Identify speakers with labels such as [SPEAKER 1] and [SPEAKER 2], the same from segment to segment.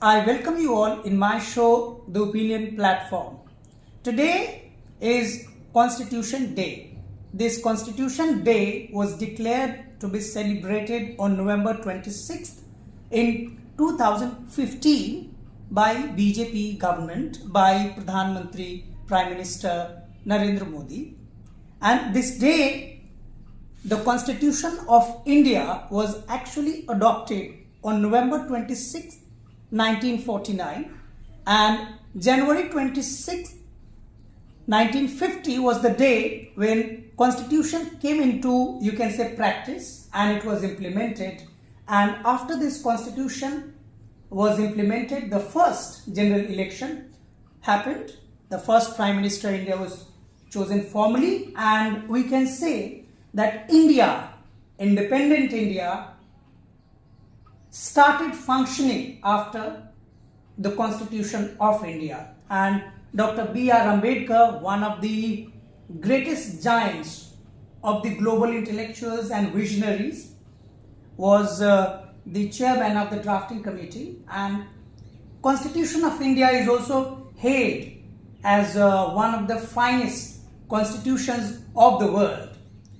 [SPEAKER 1] I welcome you all in my show, The Opinion Platform. Today is Constitution Day. This Constitution Day was declared to be celebrated on November 26th in 2015 by BJP government, by Pradhan Mantri Prime Minister Narendra Modi. And this day, the Constitution of India was actually adopted on November 26, 1949, and January 26, 1950 was the day when Constitution came into, you can say, practice, and it was implemented. And after this Constitution was implemented, the first general election happened. The first Prime Minister India was chosen formally, and we can say that India, independent India, started functioning after the Constitution of India. And Dr. B.R. Ambedkar, one of the greatest giants of the global intellectuals and visionaries, was the chairman of the drafting committee. And Constitution of India is also hailed as one of the finest constitutions of the world.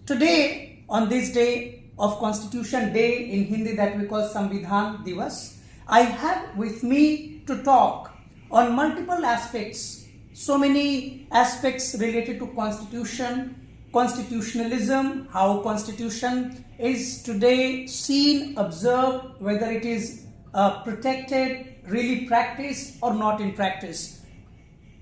[SPEAKER 1] Today, on this day of Constitution Day, in Hindi that we call Samvidhan Divas, I have with me to talk on multiple aspects, so many aspects related to Constitution, constitutionalism, how Constitution is today seen, observed, whether it is protected, really practiced or not in practice.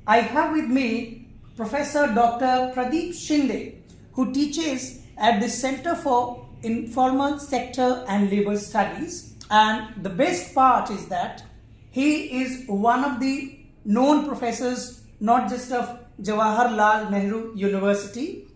[SPEAKER 1] I have with me Professor Dr. Pradeep Shinde, who teaches at the Center for Informal Sector and Labor Studies. And the best part is that he is one of the known professors, not just of Jawaharlal Nehru University,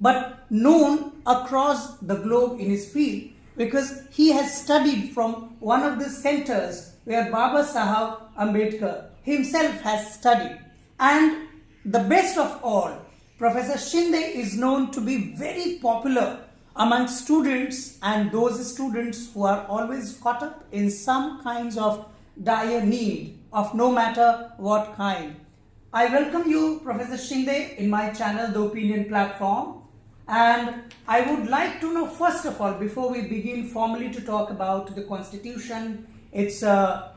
[SPEAKER 1] but known across the globe in his field, because he has studied from one of the centers where Baba Saheb Ambedkar himself has studied. And the best of all, Professor Shinde is known to be very popular among students, and those students who are always caught up in some kinds of dire need of no matter what kind. I welcome you, Professor Shinde, in my channel, The Opinion Platform. And I would like to know, first of all, before we begin formally to talk about the Constitution, its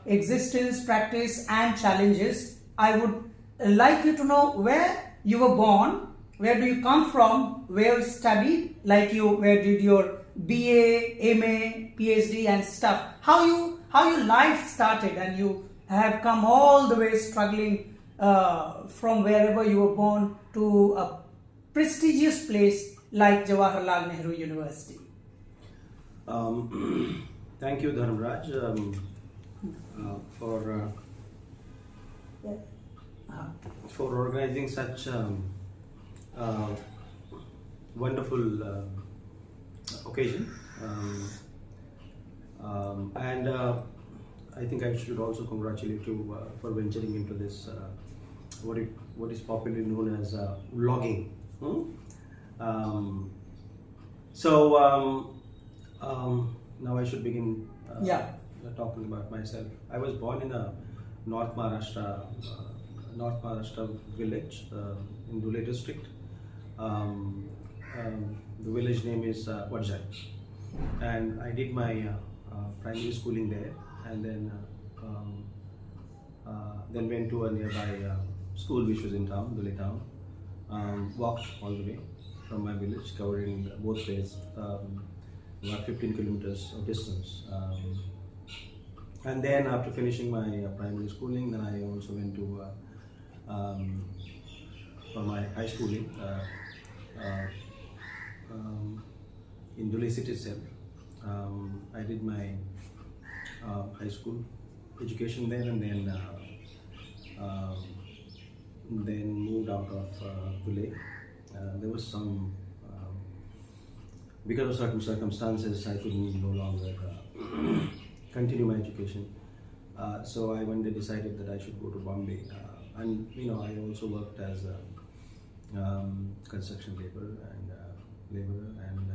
[SPEAKER 1] existence, practice and challenges, I would like you to know where you were born, where do you come from, where you studied, like you, where did your BA, MA, PhD and stuff, how your life started, and you have come all the way struggling from wherever you were born to a prestigious place like Jawaharlal Nehru University.
[SPEAKER 2] Thank you, Dharmaraj, for organizing such wonderful occasion, and I think I should also congratulate you for venturing into this what is popularly known as vlogging. Now I should begin talking about myself. I was born in a North Maharashtra village in Dhule district. The village name is Vajai, and I did my primary schooling there, and then went to a nearby school which was in town, Dhule town. Walked all the way from my village, covering both ways about 15 kilometers of distance. And then after finishing my primary schooling, then I also went to for my high schooling in Dhule city itself. I did my high school education there, and then moved out of Dhule. There was some because of certain circumstances, I could no longer continue my education. So I one day decided that I should go to Bombay, and I also worked as a construction laborer and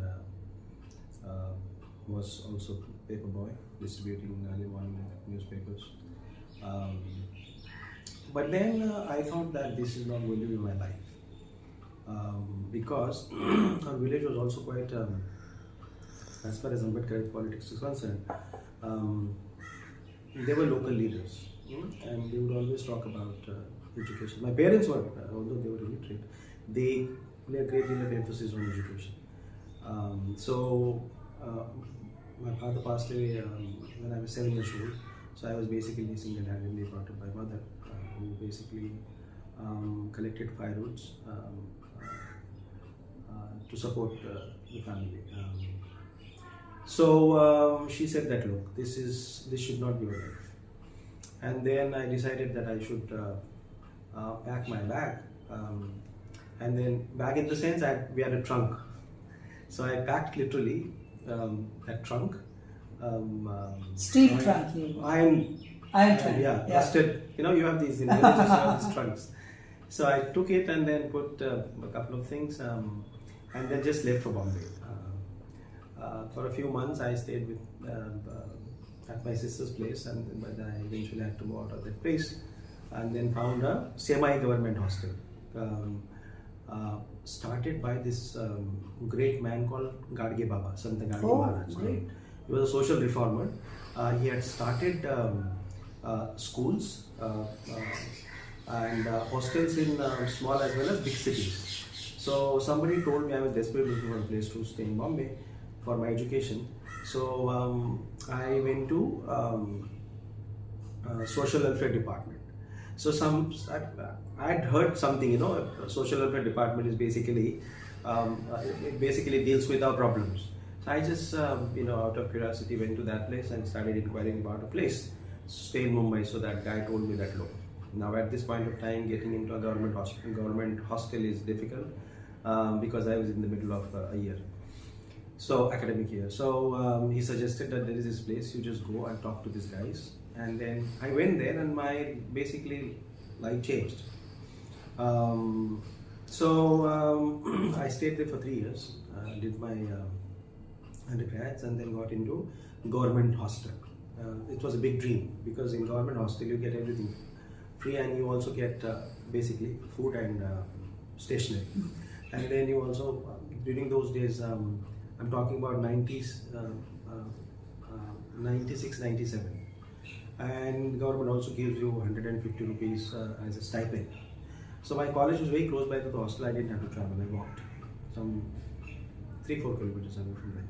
[SPEAKER 2] was also paper boy, distributing early morning newspapers. Um, but then I thought that this is not going to be my life, because our village was also quite, as far as Ambedkar politics is concerned, um, they were local leaders, and they would always talk about education. My parents were, although they were illiterate, they put a great deal of emphasis on education. My father passed away when I was 7 years old, so I was basically single-handedly brought up by mother, who basically collected firewoods to support the family. She said that, look, this should not be your life. And then I decided that I should pack my bag, and then bag in the sense we had a trunk. So I packed literally that trunk.
[SPEAKER 1] Steel trunk.
[SPEAKER 2] Iron trunk. Yeah, rusted. You know, you have these in villages, you have these trunks. So I took it and then put a couple of things, and then just left for Bombay. For a few months, I stayed with at my sister's place, but I eventually had to go out of that place, and then found a semi-government hostel. Started by this great man called Gadge Baba, Sant Gadge Maharaj.
[SPEAKER 1] Great.
[SPEAKER 2] He was a social reformer. He had started schools and hostels in small as well as big cities. So somebody told me I was desperately looking for a place to stay in Bombay for my education. So I went to social welfare department. So I had heard something, you know, social welfare department is basically, it basically deals with our problems. So I just, out of curiosity went to that place and started inquiring about a place, stay in Mumbai. So that guy told me that, look, now at this point of time getting into a government hostel is difficult because I was in the middle of a year. So academic year. So he suggested that there is this place, you just go and talk to these guys. And then I went there and my basically life changed. I stayed there for 3 years, did my undergrads and then got into government hostel. It was a big dream because in government hostel you get everything free and you also get basically food and stationery. And then you also, during those days, I'm talking about 90s, 96, 97. And government also gives you 150 rupees as a stipend. So my college was very close by to the hostel. I didn't have to travel. I walked some 3-4 kilometers away from there.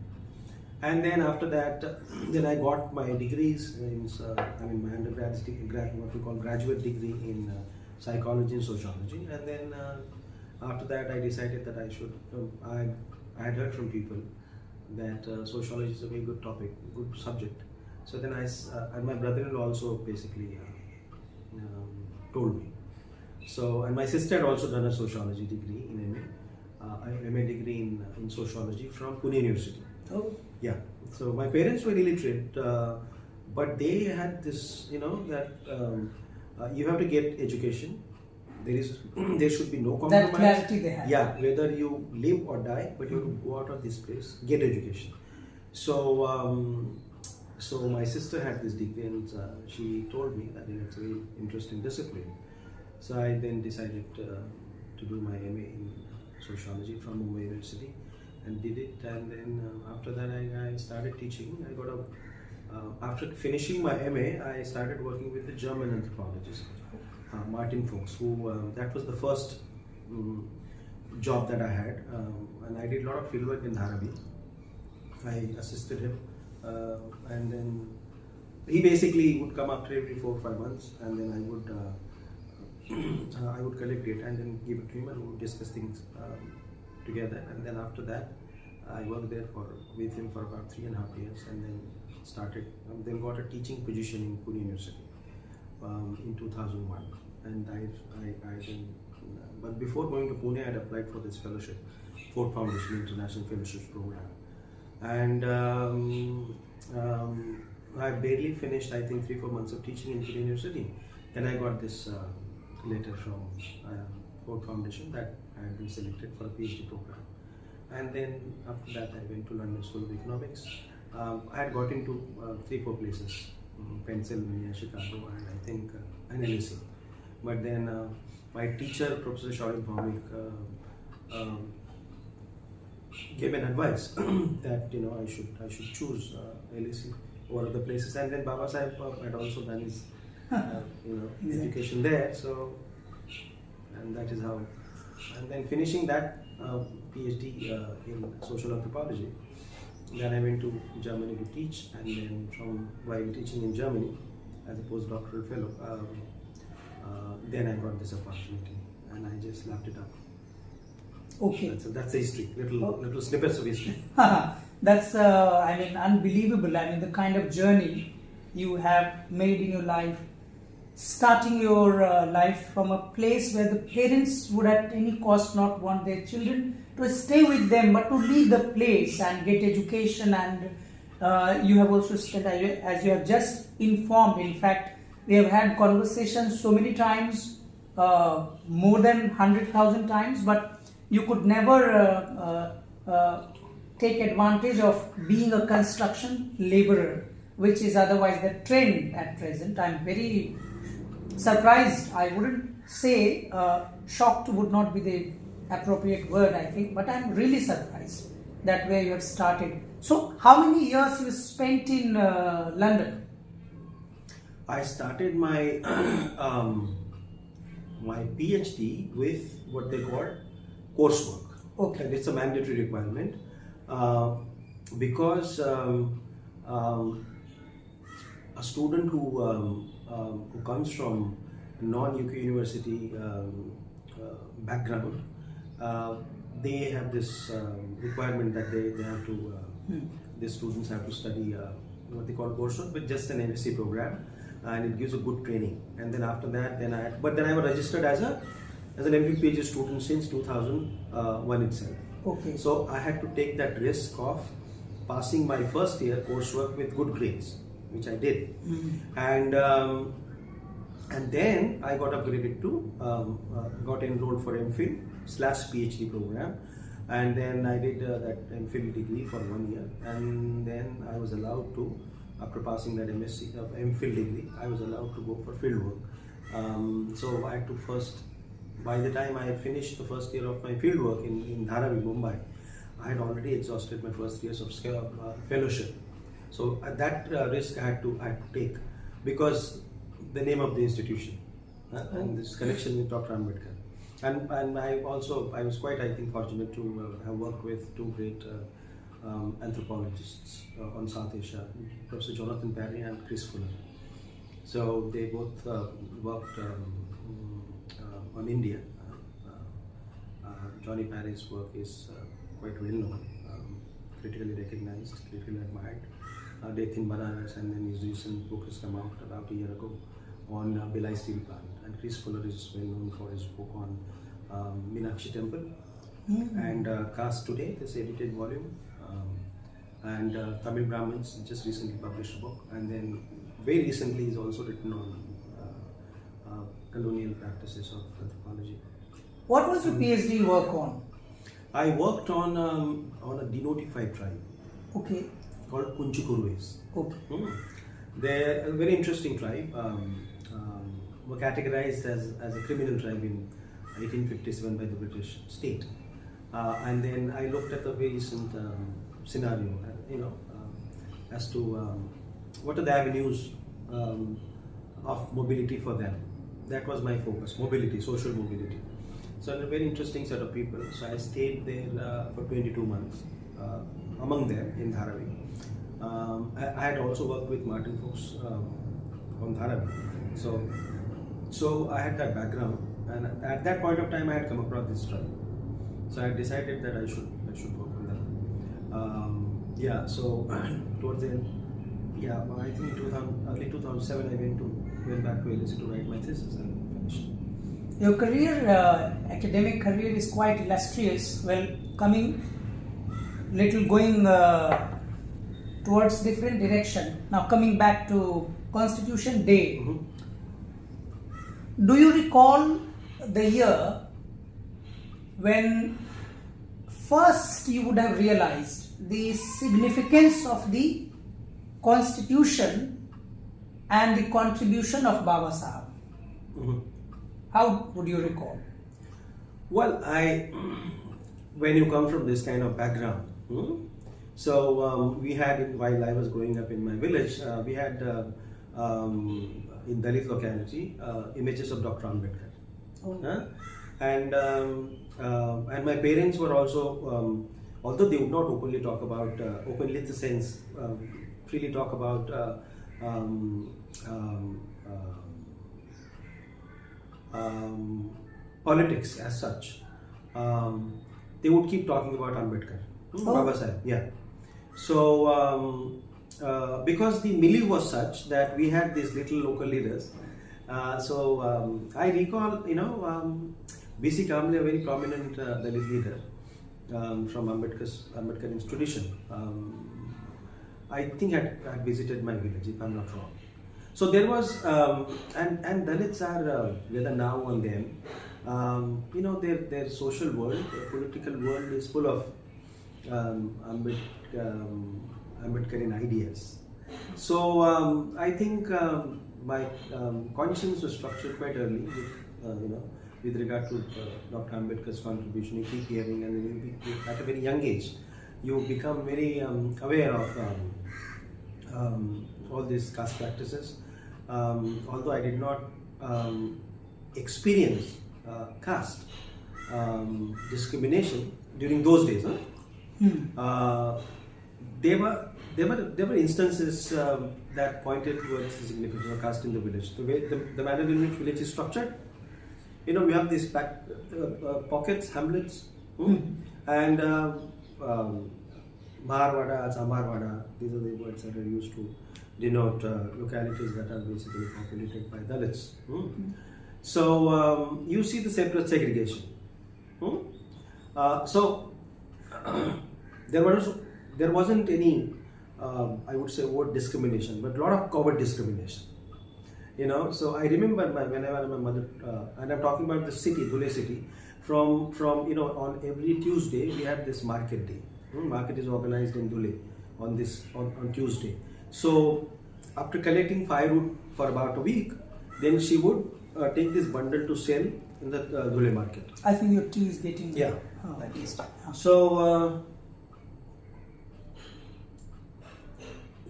[SPEAKER 2] And then after that, then I got my degrees in, my undergraduate degree, what we call graduate degree in psychology and sociology. And then after that, I decided that I should. I had heard from people that sociology is a very good topic, good subject. So then and my brother-in-law also basically told me. So, and my sister had also done a sociology degree in MA degree in sociology from Pune University.
[SPEAKER 1] Oh.
[SPEAKER 2] Yeah. So my parents were illiterate, but they had this, that you have to get education. There should be no compromise.
[SPEAKER 1] That clarity they had.
[SPEAKER 2] Yeah, whether you live or die, but you have to go out of this place, get education. So my sister had this degree and she told me that it's a very interesting discipline. So I then decided to do my MA in sociology from Mumbai University and did it. And then after that I started teaching. I got after finishing my MA, I started working with a German anthropologist, Martin Fuchs, who that was the first job that I had. And I did a lot of fieldwork in Dharmaraj. I assisted him. And then he basically would come after every 4 or 5 months, and then I would collect data and then give it to him, and we would discuss things together. And then after that, I worked there with him for about 3.5 years, and then got a teaching position in Pune University in 2001. And but before going to Pune, I had applied for this fellowship, Ford Foundation International Fellowships Program. And I barely finished, I think, 3-4 months of teaching in Pune University. Then I got this letter from Ford Foundation that I had been selected for a PhD program. And then after that, I went to London School of Economics. I had got into 3-4 places Pennsylvania, Chicago, and I think and LSE. But then my teacher, Professor Shaurya Bhaumik, gave an advice that I should choose LSE over other places, and then Baba Sahib had also done his education there. So, and that is how. And then finishing that PhD in social anthropology, then I went to Germany to teach, and then while teaching in Germany as a postdoctoral fellow, then I got this opportunity, and I just lapped it up.
[SPEAKER 1] Okay.
[SPEAKER 2] That's the history, little snippets of history.
[SPEAKER 1] That's unbelievable. The kind of journey you have made in your life, starting your life from a place where the parents would at any cost not want their children to stay with them, but to leave the place and get education. And you have also spent, as you have just informed, in fact, we have had conversations so many times, more than 100,000 times, but you could never take advantage of being a construction laborer, which is otherwise the trend at present. I'm very surprised. I wouldn't say shocked would not be the appropriate word, I think, but I'm really surprised that where you have started. So how many years you spent in London?
[SPEAKER 2] I started my my PhD with what they call coursework.
[SPEAKER 1] Okay.
[SPEAKER 2] And it's a mandatory requirement because a student who comes from non-UK university background, they have this requirement that they have to, the students have to study what they call coursework with just an MSc program, and it gives a good training. And then after that, then I was registered as an MPhD PhD student since 2001 itself.
[SPEAKER 1] Okay.
[SPEAKER 2] So I had to take that risk of passing my first year coursework with good grades, which I did. And then I got upgraded to, got enrolled for MPhil/PhD program, and then I did that MPhil degree for 1 year, and then I was allowed to, after passing that MPhil degree, I was allowed to go for field work. So I had to first, by the time I had finished the first year of my field work in Dharavi, Mumbai, I had already exhausted my first years of fellowship. So at that risk I had to take, because the name of the institution and this connection with Dr. Ambedkar. And I was quite, I think, fortunate to have worked with two great anthropologists on South Asia, Professor Jonathan Parry and Chris Fuller. So they both worked on India. Johnny Parry's work is quite well known, critically recognized, critically admired. Death in Banaras, and then his recent book has come out about a year ago on Bhilai Steel Plant. And Chris Fuller is well known for his book on Meenakshi Temple and Caste Today, this edited volume, and Tamil Brahmins just recently published a book, and then very recently he's also written on colonial practices of anthropology.
[SPEAKER 1] What was your PhD work on?
[SPEAKER 2] I worked on a denotified tribe.
[SPEAKER 1] Okay.
[SPEAKER 2] Called Kunchukurwes.
[SPEAKER 1] Okay.
[SPEAKER 2] They're a very interesting tribe. Were categorized as a criminal tribe in 1857 by the British state. And then I looked at the very recent scenario, as to what are the avenues of mobility for them. That was my focus: mobility, social mobility. So a very interesting set of people. So I stayed there for 22 months among them in Dharavi. I had also worked with Martin folks on Dharavi. So I had that background, and at that point of time I had come across this tribe. So I decided that I should work on that. So towards the end, I think in early 2007 I went back to LSE to write my thesis and finished.
[SPEAKER 1] Your career, academic career, is quite illustrious. Well, going towards different direction. Now coming back to Constitution Day, do you recall the year when first you would have realized the significance of the Constitution and the contribution of Baba Sahib.
[SPEAKER 2] Mhm.
[SPEAKER 1] How would you recall?
[SPEAKER 2] Well, when you come from this kind of background, so we had, while I was growing up in my village, we had in Dalit locality images of Dr. Ambedkar.
[SPEAKER 1] Oh.
[SPEAKER 2] And my parents were also, although they would not openly talk about, openly in the sense, freely talk about politics as such, they would keep talking about Ambedkar, Baba Sahib, yeah. So because the milieu was such that we had these little local leaders, so I recall, B.C. Kamble, a very prominent Dalit leader from Ambedkar's tradition, I think had visited my village, if I'm not wrong. So there was, and Dalits are, whether now or then, their social world, their political world is full of Ambedkarian ideas. So I think my conscience was structured quite early, with regard to Dr. Ambedkar's contribution. You keep hearing, and then at a very young age, you become very aware of all these caste practices. Although I did not experience caste discrimination during those days, there were instances that pointed towards the significance of caste in the village. The way the manner in which village is structured, we have these pockets, hamlets, and Marwada, Samarwada. These are the words that are used to denote localities that are basically populated by Dalits. So you see the separate segregation. So there wasn't any, I would say, word discrimination, but a lot of covert discrimination. So I remember whenever my mother, and I'm talking about the city, Dhule city, from on every Tuesday we had this market day. Market is organized in Dhule on Tuesday. So after collecting firewood for about a week, then she would take this bundle to sell in the Dhule market.
[SPEAKER 1] I think your tea is getting
[SPEAKER 2] at
[SPEAKER 1] least.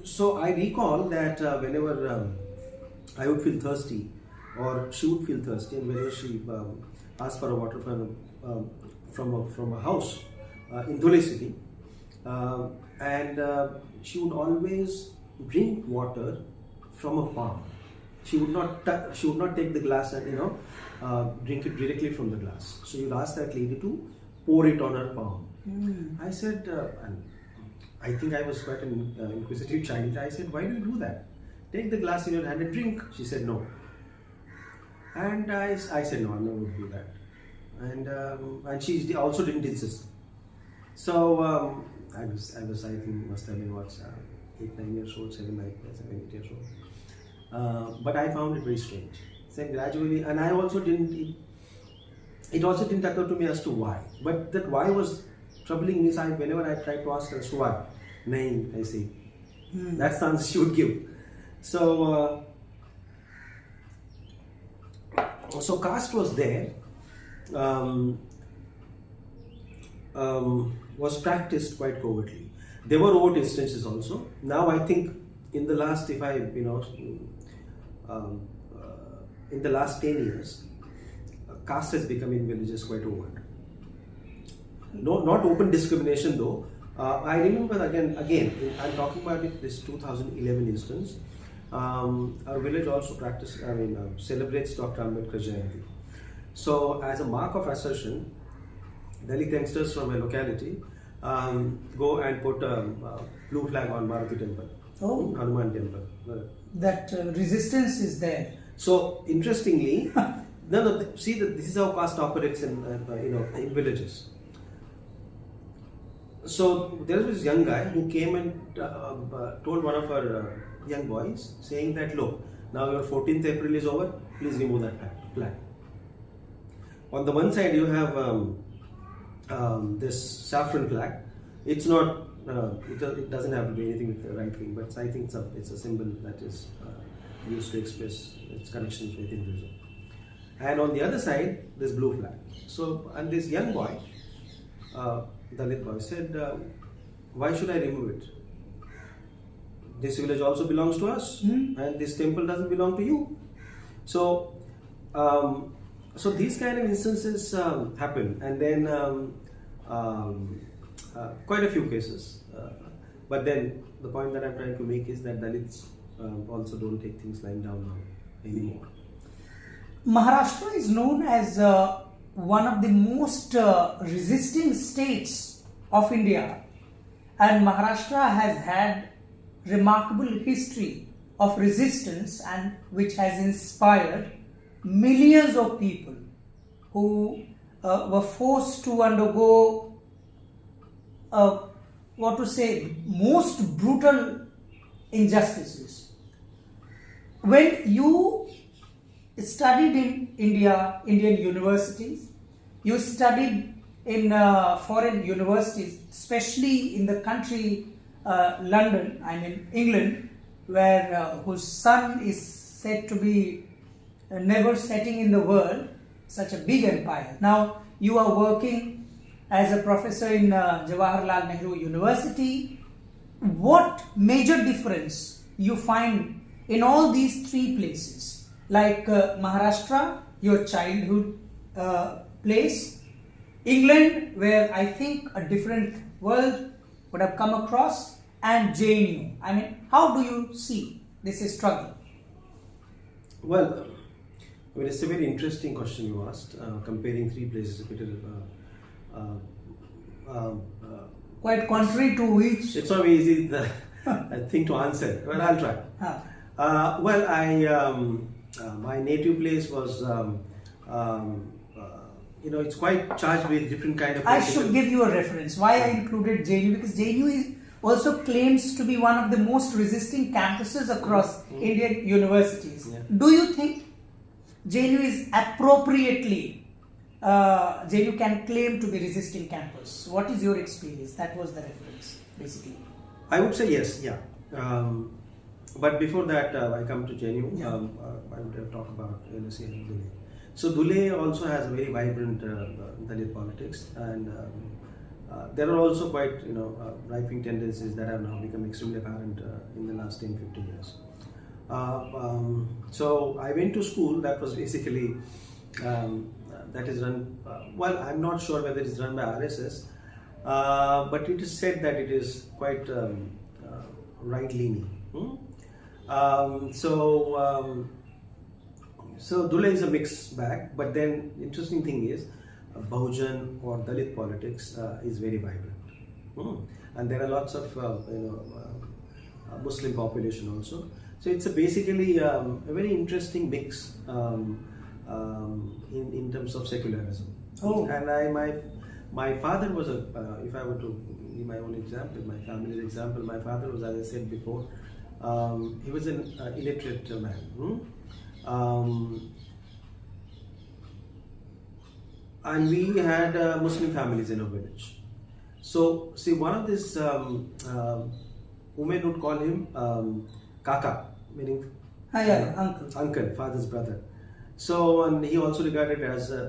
[SPEAKER 2] So I recall that whenever I would feel thirsty, or she would feel thirsty, and whenever she asked for a water from a house in Dhule city, and she would always drink water from a palm. She would not take the glass and drink it directly from the glass. So you'd ask that lady to pour it on her palm. I said, and I think I was quite an inquisitive child. I said, why do you do that? Take the glass in your hand and drink. She said no. And I said no, I'm not going to do that. And she also didn't insist. So I think must have been 8, 9 years old, 7, 8 years old. But I found it very strange. So gradually, and I also didn't. It also didn't occur to me as to why. But that why was troubling me. So whenever I tried to ask her as to why, nahin, I say, that's the answer she would give. So caste was there. Was practiced quite covertly. There were overt instances also. Now I think in the last, in the last 10 years, caste has become in villages quite overt. No, not open discrimination though. I remember again, I'm talking about this 2011 instance. Our village also celebrates Dr. Ambedkar Jayanti. So as a mark of assertion, Dalit youngsters from a locality go and put a blue flag on Maruti temple, Hanuman temple.
[SPEAKER 1] That resistance is there.
[SPEAKER 2] So interestingly, see that this is how caste operates in villages. So there was this young guy who came and told one of our young boys, saying that, look, now your 14th April is over, please remove that flag. On the one side you have this saffron flag. It's not, it doesn't have to do anything with the right wing, but I think it's a symbol that is used to express its connections with Hinduism. And on the other side, this blue flag. So, and this young boy, Dalit boy, said, why should I remove it? This village also belongs to us, and this temple doesn't belong to you. So, so these kind of instances happen, and then quite a few cases. But then the point that I'm trying to make is that Dalits also don't take things lying down now anymore.
[SPEAKER 1] Maharashtra is known as one of the most resisting states of India, and Maharashtra has had remarkable history of resistance, and which has inspired millions of people who were forced to undergo most brutal injustices. When you studied in Indian universities, you studied in foreign universities, especially in the country London, England, where whose sun is said to be never setting in the world, such a big empire. Now you are working as a professor in Jawaharlal Nehru University. What major difference you find in all these three places, like Maharashtra, your childhood place, England, where I think a different world would have come across, and JNU? How do you see this struggle?
[SPEAKER 2] Well, it's a very interesting question you asked, comparing three places.
[SPEAKER 1] Quite contrary to each.
[SPEAKER 2] It's not easy the thing to answer, but I'll try. My native place was, it's quite charged with different kind of.
[SPEAKER 1] I should give you a reference. Why I included JNU? Because JNU also claims to be one of the most resisting campuses across Indian universities.
[SPEAKER 2] Yeah.
[SPEAKER 1] Do you think JNU is appropriately, JNU can claim to be resisting campus? What is your experience? That was the reference, basically.
[SPEAKER 2] I would say yes, yeah. But before that, I come to JNU.
[SPEAKER 1] Yeah.
[SPEAKER 2] I would talk about LSE and Dhule. So Dhule also has a very vibrant Dalit politics, and there are also quite right-wing tendencies that have now become extremely apparent in the last 10-15 years. So I went to school that was basically that is run. Well, I'm not sure whether it's run by RSS, but it is said that it is quite right-leaning. So Dhule is a mixed bag, but then interesting thing is Bahujan or Dalit politics is very vibrant, and there are lots of Muslim population also. So it's basically a very interesting mix in terms of secularism.
[SPEAKER 1] Oh.
[SPEAKER 2] And my father was if I were to give my own example, my family's example, my father was, as I said before, he was an illiterate man. And we had Muslim families in our village. So, see, one of these women would call him Kaka, meaning uncle, father's brother. So, and he also regarded as her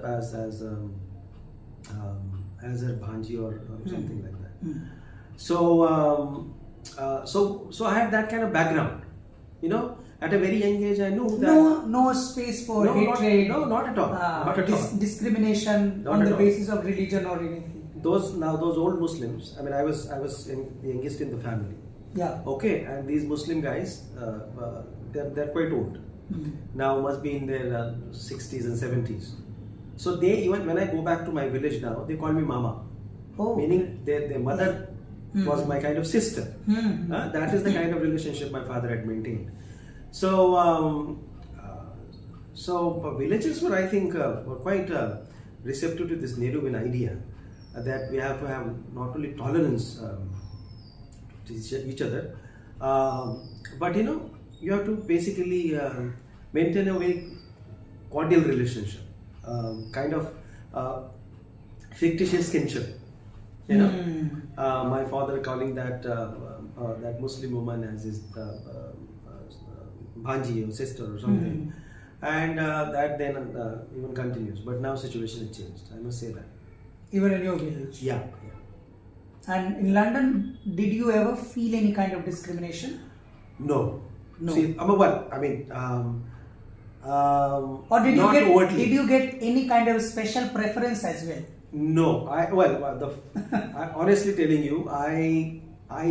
[SPEAKER 2] bhanji or something like that. So, so I had that kind of background, At a very young age, I knew that
[SPEAKER 1] no space for hatred.
[SPEAKER 2] Not at all. Not at all.
[SPEAKER 1] Discrimination on the basis of religion or anything.
[SPEAKER 2] Those old Muslims. I was the youngest in the family.
[SPEAKER 1] Yeah.
[SPEAKER 2] Okay, and these Muslim guys, they're quite old. Now must be in their 60s and 70s. So they, even when I go back to my village now, they call me Mama.
[SPEAKER 1] Oh. Meaning
[SPEAKER 2] their mother was my kind of sister. That is the kind of relationship my father had maintained. So, villages were, I think, were quite receptive to this Nehruvian idea that we have to have not only tolerance to each other, but you have to basically maintain a very cordial relationship, kind of fictitious kinship. My father calling that Muslim woman as his bhanji or sister or something, and that then even continues. But now situation has changed. I must say that.
[SPEAKER 1] Even in your village.
[SPEAKER 2] Yeah.
[SPEAKER 1] And in London, did you ever feel any kind of discrimination?
[SPEAKER 2] No.
[SPEAKER 1] No.
[SPEAKER 2] See, well, I mean,
[SPEAKER 1] Or did
[SPEAKER 2] not
[SPEAKER 1] you get
[SPEAKER 2] overtly.
[SPEAKER 1] did you get any kind of special preference as well?
[SPEAKER 2] No, honestly telling you, I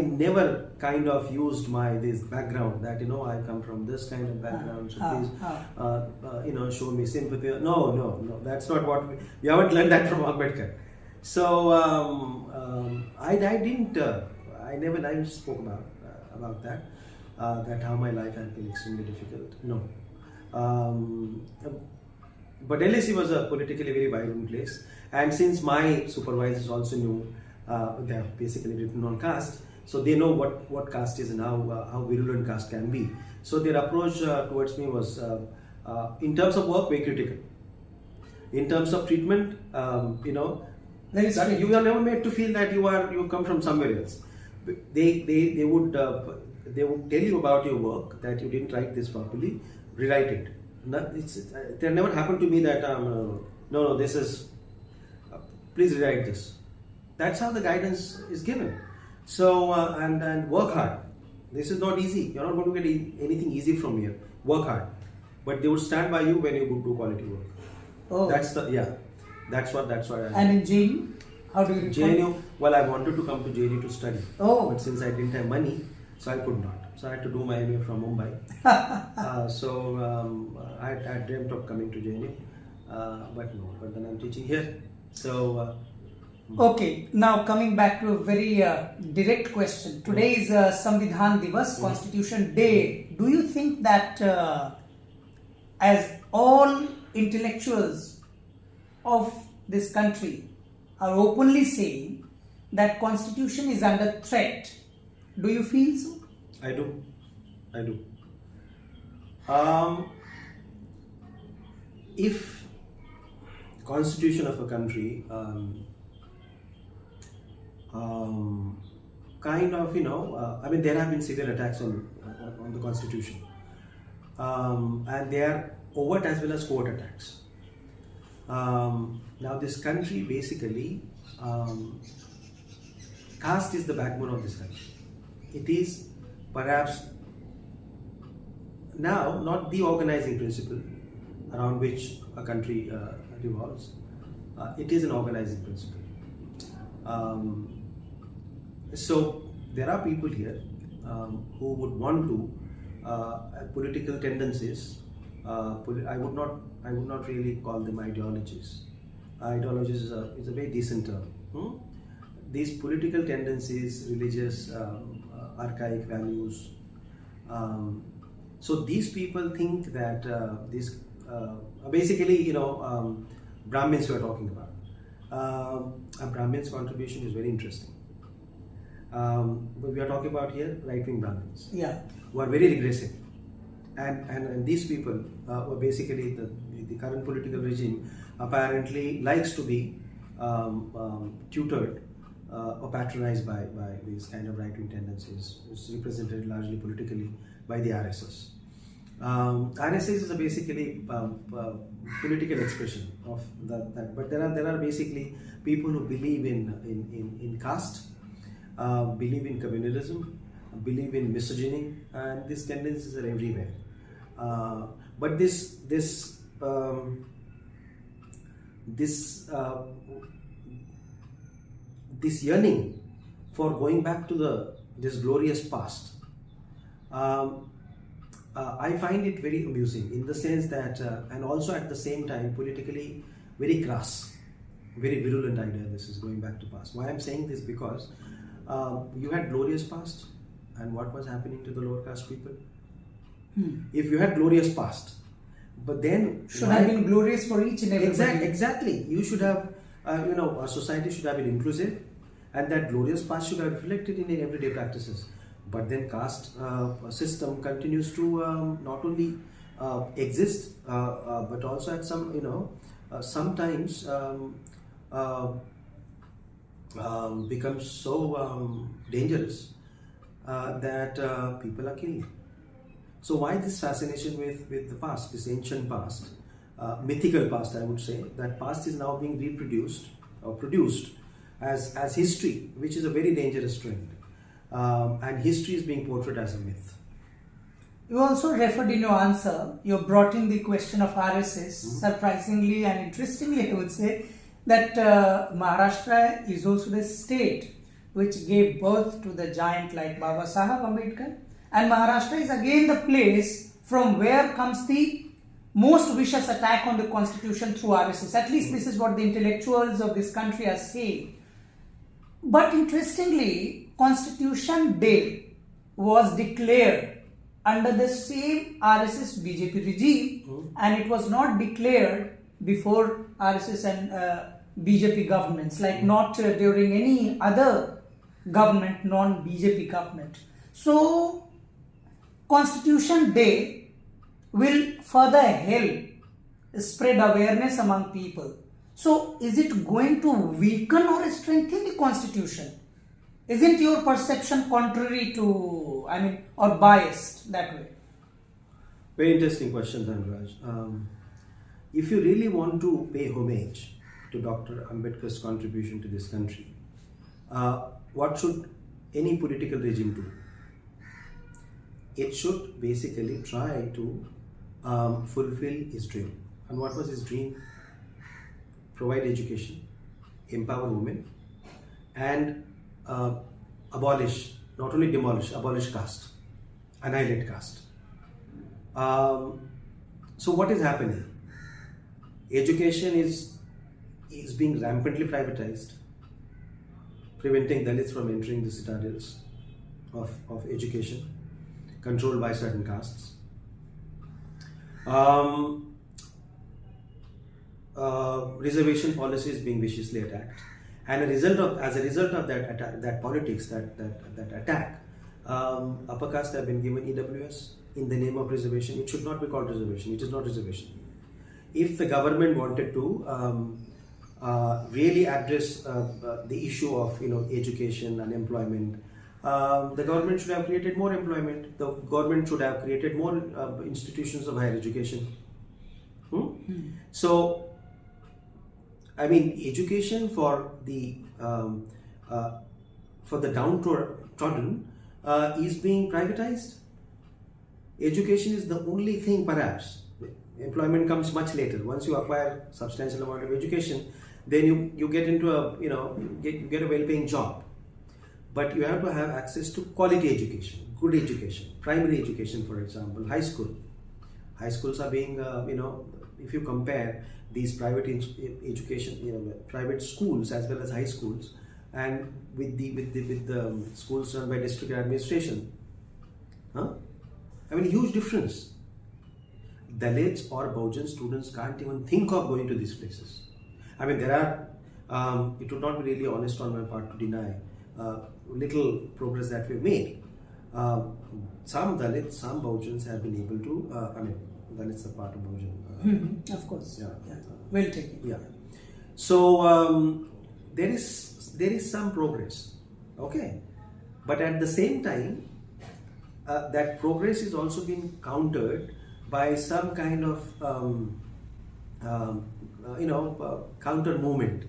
[SPEAKER 2] never kind of used this background that I come from this kind of background, so please show me sympathy. No, that's not what we haven't learned that from Ambedkar. So I never spoke about that how my life has been extremely difficult. No. But LSE was a politically very vibrant place, and since my supervisors also knew, they have basically written on caste, so they know what caste is and how virulent caste can be. So their approach towards me was, in terms of work, very critical. In terms of treatment, that you are never made to feel that you come from somewhere else. They would tell you about your work, that you didn't write this properly, rewrite it. It never happened to me that no, this is please rewrite this. That's how the guidance is given. So and work hard. This is not easy. You're not going to get anything easy from here. Work hard, but they would stand by you when you do quality work.
[SPEAKER 1] Oh,
[SPEAKER 2] that's what.
[SPEAKER 1] And in JNU, how do you?
[SPEAKER 2] JNU. Well, I wanted to come to JNU to study.
[SPEAKER 1] Oh,
[SPEAKER 2] but since I didn't have money, so I could not. So I had to do my MA from Mumbai. I dreamt of coming to JNU, but no. But then I'm teaching here. So.
[SPEAKER 1] Okay, now coming back to a very direct question. Today is Samvidhan Divas, Constitution Day. Do you think that as all intellectuals of this country are openly saying that Constitution is under threat, do you feel so?
[SPEAKER 2] I do. If Constitution of a country there have been severe attacks on the Constitution, and they are overt as well as covert attacks. Now this country basically, caste is the backbone of this country. It is perhaps now not the organizing principle around which a country revolves. It is an organizing principle. So there are people here who would want to political tendencies. I would not really call them ideologies. Ideologies is a very decent term. These political tendencies, religious, archaic values. So these people think that basically, Brahmins we are talking about. A Brahmin's contribution is very interesting. But we are talking about here right-wing Brahmins, who are very regressive, and these people were basically the current political regime apparently likes to be tutored or patronized by these kind of right-wing tendencies. It's represented largely politically by the RSS. RSS is basically political expression of that. But there are basically people who believe in caste, believe in communalism, believe in misogyny, and these tendencies are everywhere. But this yearning for going back to this glorious past, I find it very amusing in the sense that, and also at the same time politically very crass, very virulent idea. This is going back to past. Why I'm saying this, because you had glorious past, and what was happening to the lower caste people? If you had glorious past, but then
[SPEAKER 1] should have been glorious for each and everybody.
[SPEAKER 2] Exactly. You should have, a society should have been inclusive, and that glorious past should have reflected in everyday practices. But then caste system continues to not only exist, but also at some, sometimes becomes so dangerous that people are killed. So why this fascination with the past, this ancient past, mythical past, I would say. That past is now being reproduced or produced as history, which is a very dangerous trend. And history is being portrayed as a myth.
[SPEAKER 1] You also referred in your answer, you brought in the question of RSS. Surprisingly and interestingly, I would say that Maharashtra is also the state which gave birth to the giant like Baba Saheb Ambedkar. And Maharashtra is again the place from where comes the most vicious attack on the constitution through RSS. At least this is what the intellectuals of this country are saying. But interestingly, Constitution Day was declared under the same RSS BJP regime, and it was not declared before RSS and BJP governments, like not during any other government, non-BJP government. So, Constitution Day will further help spread awareness among people. So, is it going to weaken or strengthen the Constitution? Isn't your perception contrary to, or biased that way?
[SPEAKER 2] Very interesting question, Dharmaraj. If you really want to pay homage to Dr. Ambedkar's contribution to this country, what should any political regime do? It should basically try to fulfill his dream. And what was his dream? Provide education, empower women, and abolish, not only demolish, abolish caste, annihilate caste. So what is happening? Education is being rampantly privatized, preventing Dalits from entering the citadels of education, controlled by certain castes. Reservation policy is being viciously attacked, and as a result of that politics, that attack, upper caste have been given EWS in the name of reservation. It should not be called reservation. It is not reservation. If the government wanted to really address the issue of education and employment, the government should have created more employment. The government should have created more institutions of higher education. So, education for the downtrodden is being privatized. Education is the only thing, perhaps. Employment comes much later. Once you acquire substantial amount of education, then you get into you get a well-paying job. But you have to have access to quality education, good education, primary education, for example, high school. High schools are being, if you compare these private education, private schools as well as high schools, and with the schools run by district administration, huge difference. Dalits or Bahujan students can't even think of going to these places. There are, it would not be really honest on my part to deny little progress that we've made. Some Dalits, some Bahujans have been able to, Dalits are part of Bahujan.
[SPEAKER 1] Of course.
[SPEAKER 2] Yeah.
[SPEAKER 1] Well taken.
[SPEAKER 2] Yeah. So, there is some progress. Okay. But at the same time, that progress is also being countered by some kind of counter movement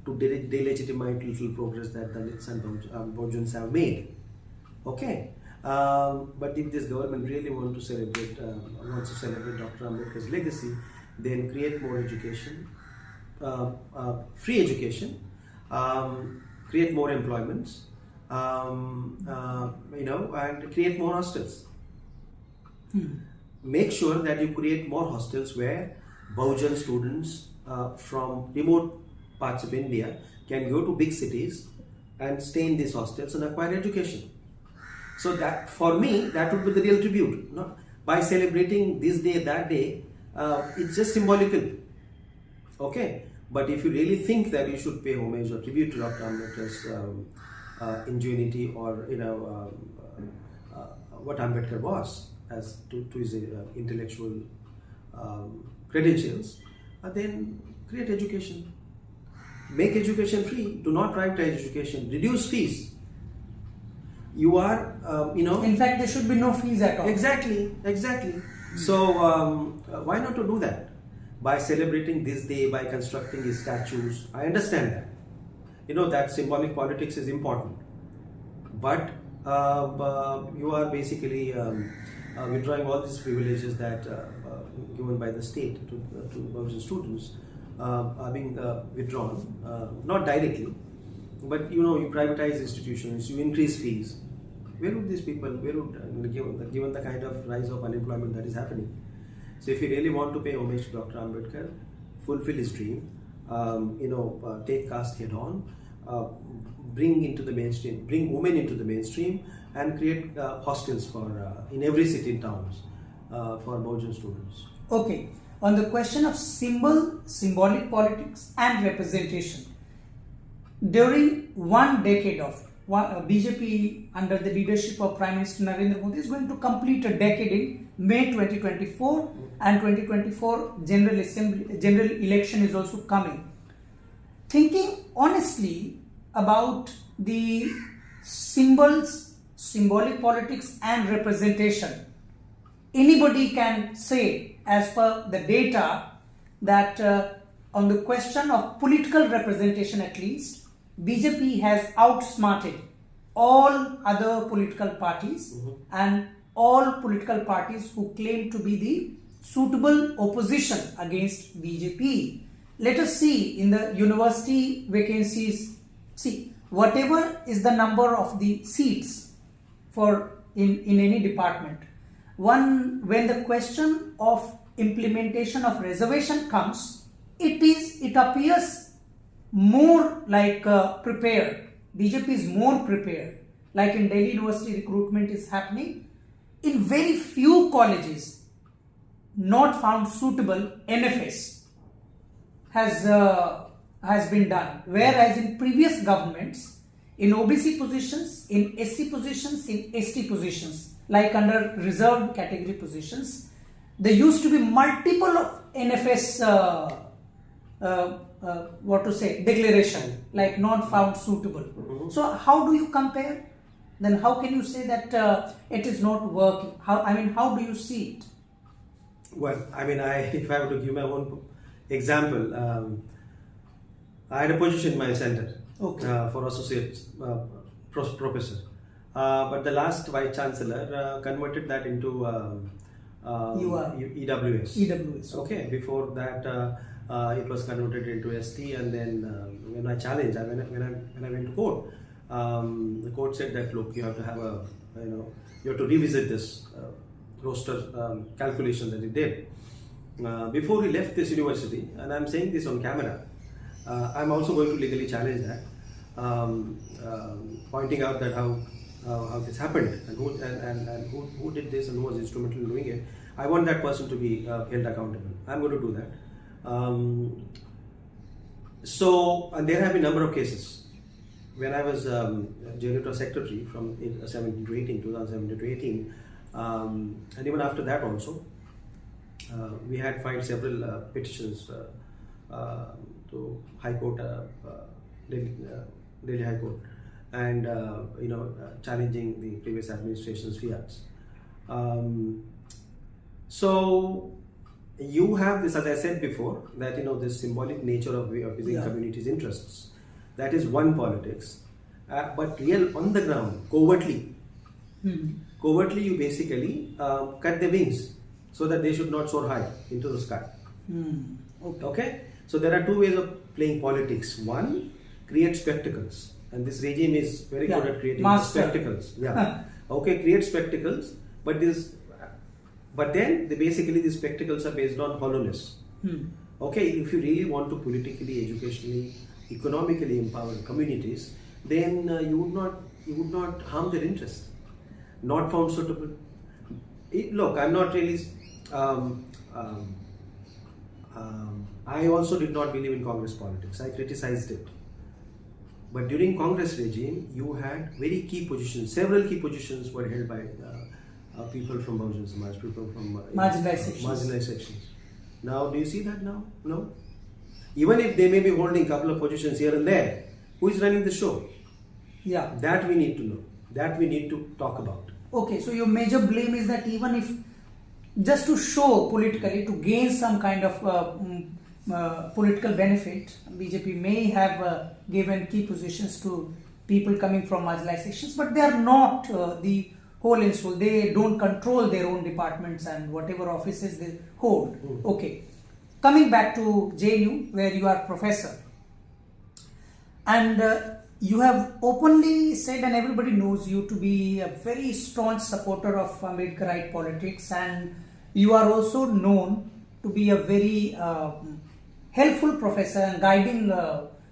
[SPEAKER 2] to delegitimize little progress that Dalits and Bahujans have made. Okay, but if this government really wants to celebrate Dr. Ambedkar's legacy, then create more education, free education, create more employments, and create more hostels. Make sure that you create more hostels where Bahujan students from remote parts of India can go to big cities and stay in these hostels and acquire education. So that, for me, that would be the real tribute. No? By celebrating this day, that day, it's just symbolical. Okay? But if you really think that you should pay homage or tribute to Dr. Ambedkar's ingenuity or what Ambedkar was as to his intellectual credentials, then create education. Make education free. Do not privatize education. Reduce fees. you are,
[SPEAKER 1] In fact, there should be no fees at all.
[SPEAKER 2] Exactly. So why not to do that? By celebrating this day, by constructing these statues, I understand that. That symbolic politics is important. But you are basically withdrawing all these privileges that given by the state to Baujan students are being withdrawn, not directly, but you privatize institutions, you increase fees. Where would these people, given the kind of rise of unemployment that is happening? So if you really want to pay homage to Dr. Ambedkar, fulfill his dream, take caste head on, bring into the mainstream, bring women into the mainstream, and create hostels for in every city and towns for Baujan students.
[SPEAKER 1] Okay, on the question of symbolic politics and representation, during one decade of BJP under the leadership of Prime Minister Narendra Modi is going to complete a decade in May 2024, and 2024 general election is also coming. Thinking honestly about the symbolic politics and representation, anybody can say, as per the data, that on the question of political representation at least, BJP has outsmarted all other political parties and all political parties who claim to be the suitable opposition against BJP. Let us see in the university vacancies, whatever is the number of the seats for in any department. When the question of implementation of reservation comes, it appears more like prepared. BJP is more prepared. Like in Delhi University, recruitment is happening. In very few colleges, not found suitable, NFS has been done. Whereas in previous governments, in OBC positions, in SC positions, in ST positions, like under reserved category positions, there used to be multiple of NFS declaration, like not found suitable. So how do you compare? Then how can you say that it is not working? How do you see it?
[SPEAKER 2] Well, if I were to give my own example, I had a position in my center for associate professor, but the last vice chancellor converted that into EWS. Okay, before that. It was converted into ST, and then when I challenged, when I went to court, the court said that, look, you have to have you have to revisit this roster calculation that he did before he left this university. And I'm saying this on camera. I'm also going to legally challenge that, pointing out that how this happened and who did this and who was instrumental in doing it. I want that person to be held accountable. I'm going to do that. And there have been a number of cases. When I was janitor secretary from 2017 to 18, and even after that also, we had filed several petitions to High Court, Delhi High Court, and challenging the previous administration's fiats. So you have this, as I said before, that this symbolic nature of appeasing communities' interests. That is one politics, but real on the ground, covertly, you basically cut the wings so that they should not soar high into the sky. Okay. So there are two ways of playing politics. One, create spectacles, and this regime is very good at creating spectacles. Okay, create spectacles, but then basically these spectacles are based on hollowness. Okay, if you really want to politically, educationally, economically empower communities, then you would not harm their interest. Not found suitable. Look, I'm not really. I also did not believe in Congress politics. I criticized it. But during Congress regime, you had very key positions. Several key positions were held by people from Baujan Samaj, people from marginalized sections. Now, do you see that now? No. Even if they may be holding a couple of positions here and there, who is running the show?
[SPEAKER 1] Yeah.
[SPEAKER 2] That we need to know. That we need to talk about.
[SPEAKER 1] Okay, so your major blame is that even if just to show politically, to gain some kind of political benefit, BJP may have given key positions to people coming from marginalized sections, but they are not the whole and soul. They don't control their own departments and whatever offices they hold. Okay, coming back to JNU, where you are professor, and you have openly said, and everybody knows you to be a very staunch supporter of Ambedkarite politics, and you are also known to be a very helpful professor and guiding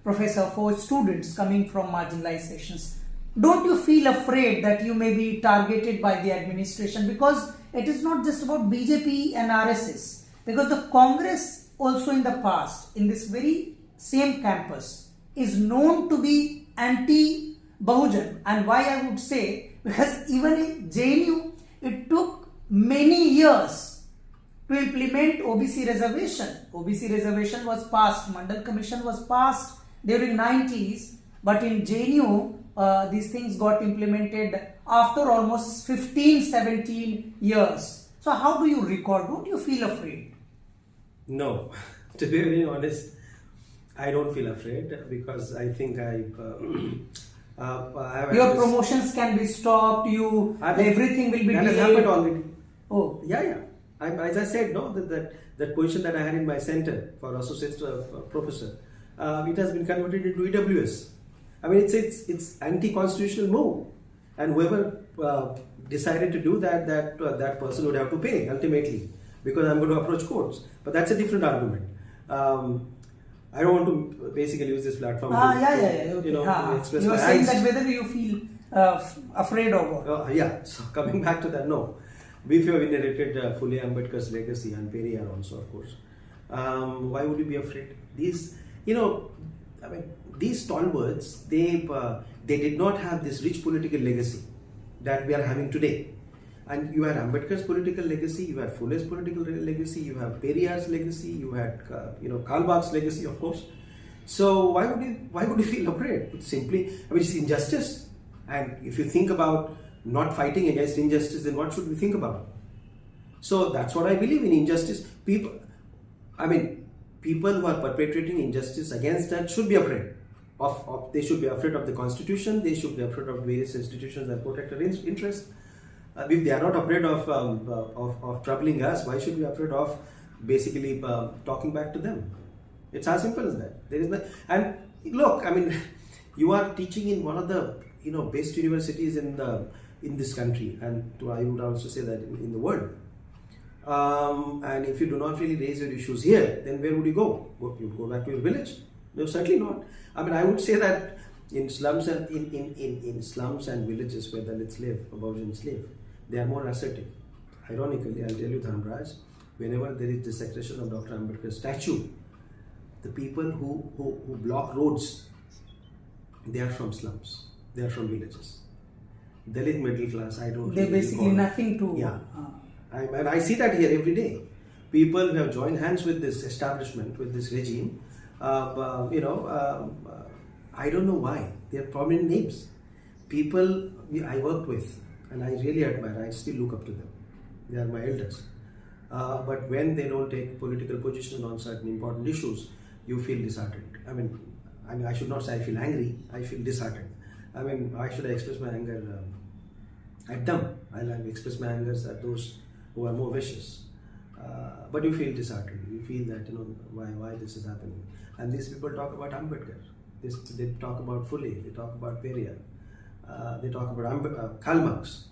[SPEAKER 1] professor for students coming from marginalized sections. Don't you feel afraid that you may be targeted by the administration? Because it is not just about BJP and RSS, because the Congress also in the past, in this very same campus, is known to be anti-Bahujan. And why I would say, because even in JNU, it took many years to implement OBC reservation. OBC reservation was passed, Mandal Commission was passed during 90s, but in JNU, these things got implemented after almost 15-17 years. So how do you record? Don't you feel afraid?
[SPEAKER 2] No, to be very honest, I don't feel afraid, because I think
[SPEAKER 1] your promotions can be stopped. Everything will be
[SPEAKER 2] delayed.
[SPEAKER 1] That
[SPEAKER 2] has happened already.
[SPEAKER 1] Oh,
[SPEAKER 2] yeah. As I said, no, that position that I had in my center for associate professor, it has been converted into EWS. I mean, it's anti-constitutional move, and whoever decided to do that person would have to pay ultimately, because I'm going to approach courts. But that's a different argument. I don't want to basically use this platform to express
[SPEAKER 1] you are
[SPEAKER 2] my
[SPEAKER 1] saying
[SPEAKER 2] angst.
[SPEAKER 1] that whether you feel afraid or what?
[SPEAKER 2] Yeah. So coming back to that, no. We have inherited Phule Ambedkar's legacy, and Periyar also, of course. Why would you be afraid? These stalwarts, they did not have this rich political legacy that we are having today. And you had Ambedkar's political legacy, you had Phule's political legacy, you have Periyar's legacy, you had Kalbach's legacy, of course. So why would you feel afraid? It's simply, it's injustice. And if you think about not fighting against injustice, then what should we think about? So that's what I believe in, injustice. People who are perpetrating injustice against that should be afraid. They should be afraid of the Constitution. They should be afraid of various institutions that protect their interests. If they are not afraid of troubling us, why should we be afraid of basically talking back to them? It's as simple as that. There is and look, you are teaching in one of the best universities in this country, and I would also say that in the world. And if you do not really raise your issues here, then where would you go? You go back to your village? No, certainly not. I would say that in slums and in slums and villages where Dalits live, Bahujans live, they are more assertive. Ironically, I'll tell you, Dharmaraj, whenever there is desecration of Dr. Ambedkar's statue, the people who block roads, they are from slums, they are from villages. Dalit middle class, I don't.
[SPEAKER 1] They're basically nothing to.
[SPEAKER 2] Yeah, and I see that here every day. People who have joined hands with this establishment, with this regime, I don't know why. They are prominent names. People I worked with, and I really admire. I still look up to them. They are my elders. But when they don't take political position on certain important issues, you feel disheartened. I should not say I feel angry. I feel disheartened. Why should I express my anger at them? I'll express my anger at those who are more vicious. But you feel disheartened. You feel that why this is happening. And these people talk about Ambedkar. They talk about Phule. They talk about Periyar. They talk about Karl Marx,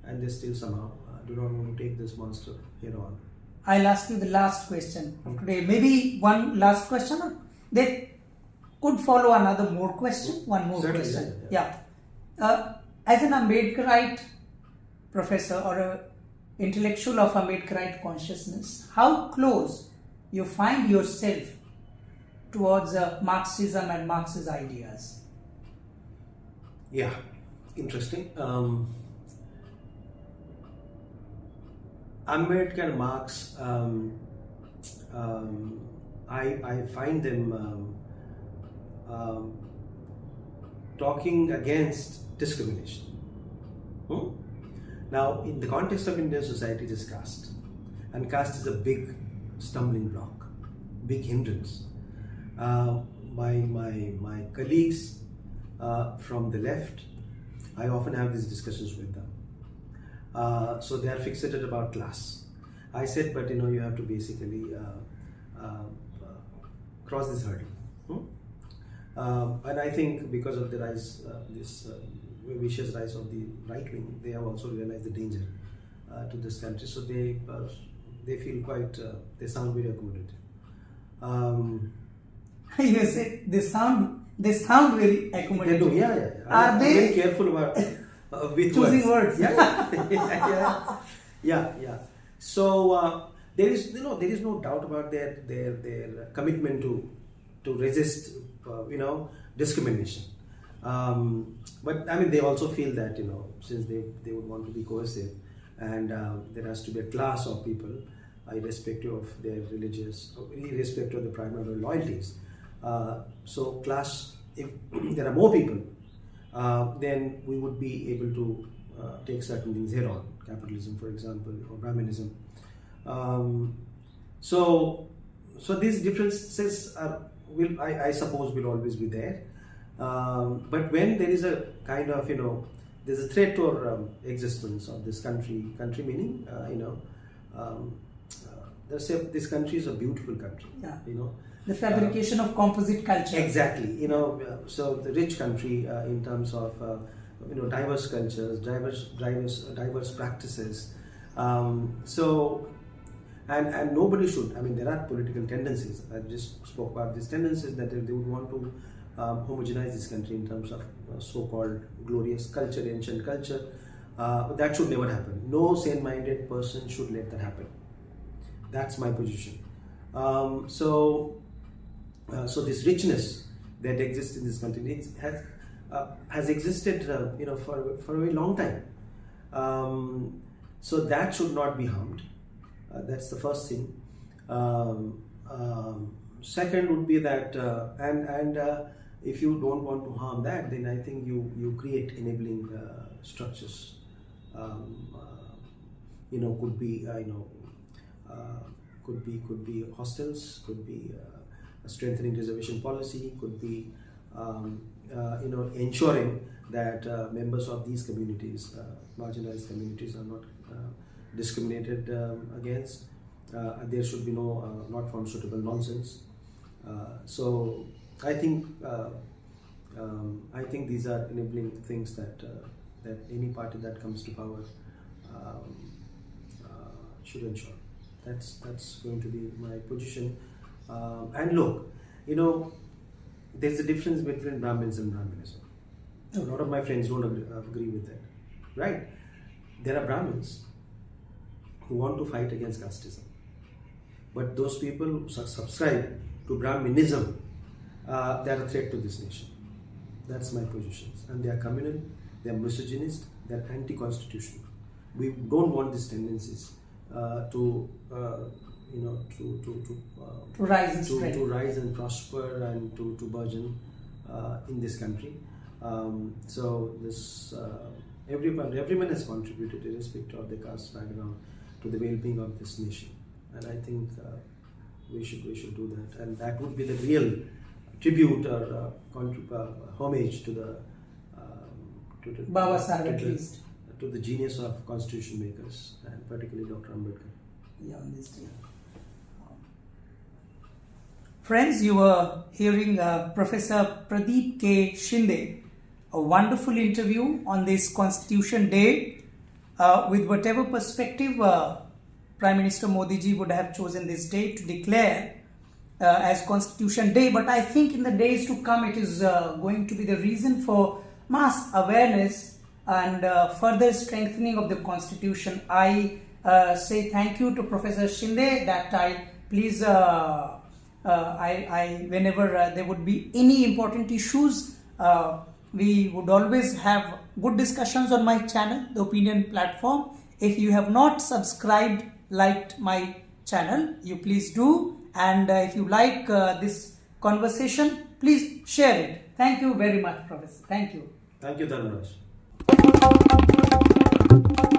[SPEAKER 2] and they still somehow do not want to take this monster head on.
[SPEAKER 1] I'll ask you the last question of today. Maybe one last question. They could follow another more question. One more
[SPEAKER 2] Certainly,
[SPEAKER 1] question.
[SPEAKER 2] Yeah.
[SPEAKER 1] As an Ambedkarite professor or an intellectual of Ambedkarite consciousness, how close you find yourself towards Marxism and Marx's ideas?
[SPEAKER 2] Yeah, interesting. Ambedkar, Marx, I find them talking against discrimination. Hmm? Now, in the context of Indian society, it is caste. And caste is a big stumbling block, big hindrance. My colleagues from the left, I often have these discussions with them. So they are fixated about class. I said, but you have to basically cross this hurdle. And I think because of the rise, this vicious rise of the right wing, they have also realized the danger to this country. So they feel quite, they sound very accommodative.
[SPEAKER 1] You said they sound very accommodative.
[SPEAKER 2] They do, yeah.
[SPEAKER 1] Are they
[SPEAKER 2] very careful about with
[SPEAKER 1] choosing words?
[SPEAKER 2] Yeah. So there is no doubt about their commitment to resist discrimination. But I mean, they also feel that since they would want to be cohesive, and there has to be a class of people, irrespective of their religious, irrespective of the primary loyalties. So class, if there are more people, then we would be able to take certain things head on, capitalism, for example, or Brahminism. So these differences I suppose will always be there. But when there is a kind of there's a threat or existence of this country meaning this country is a beautiful country.
[SPEAKER 1] Yeah. The fabrication of composite culture.
[SPEAKER 2] Exactly. So the rich country in terms of diverse cultures, diverse practices. So and nobody should. I mean, there are political tendencies. I just spoke about these tendencies that they would want to homogenize this country in terms of so-called glorious culture, ancient culture. That should never happen. No sane-minded person should let that happen. That's my position. So this richness that exists in this country has existed, for a very long time. So that should not be harmed. That's the first thing. Second would be that, if you don't want to harm that, then I think you create enabling structures. Could be hostels, could be strengthening reservation policy, could be ensuring that members of these communities, marginalized communities, are not discriminated against. There should be no not pharmaceutical nonsense. So I think these are enabling things that any party that comes to power should ensure. That's going to be my position. And look, there's a difference between Brahmins and Brahminism. A lot of my friends don't agree with that, right? There are Brahmins who want to fight against casteism, but those people who subscribe to Brahminism, they are a threat to this nation. That's my position. And they are communal, they are misogynist, they are anti-constitutional. We don't want these tendencies to rise and prosper and to burgeon in this country. So this everyone has contributed, irrespective of the caste background, to the well-being of this nation, and I think we should do that, and that would be the real tribute or homage to the
[SPEAKER 1] Baba Sahib, at least,
[SPEAKER 2] to the genius of constitution makers, and particularly Dr. Ambedkar.
[SPEAKER 1] Yeah, on this day. Friends, you were hearing Professor Pradeep K. Shinde, a wonderful interview on this Constitution Day, with whatever perspective Prime Minister Modi ji would have chosen this day to declare as Constitution Day. But I think in the days to come, it is going to be the reason for mass awareness and further strengthening of the Constitution. I say thank you to Professor Shinde that whenever there would be any important issues, we would always have good discussions on my channel, the Opinion Platform. If you have not subscribed, liked my channel, you please do. And if you like this conversation, please share it. Thank you very much, Professor. Thank you.
[SPEAKER 2] Thank you, Dharmaraj.
[SPEAKER 1] you.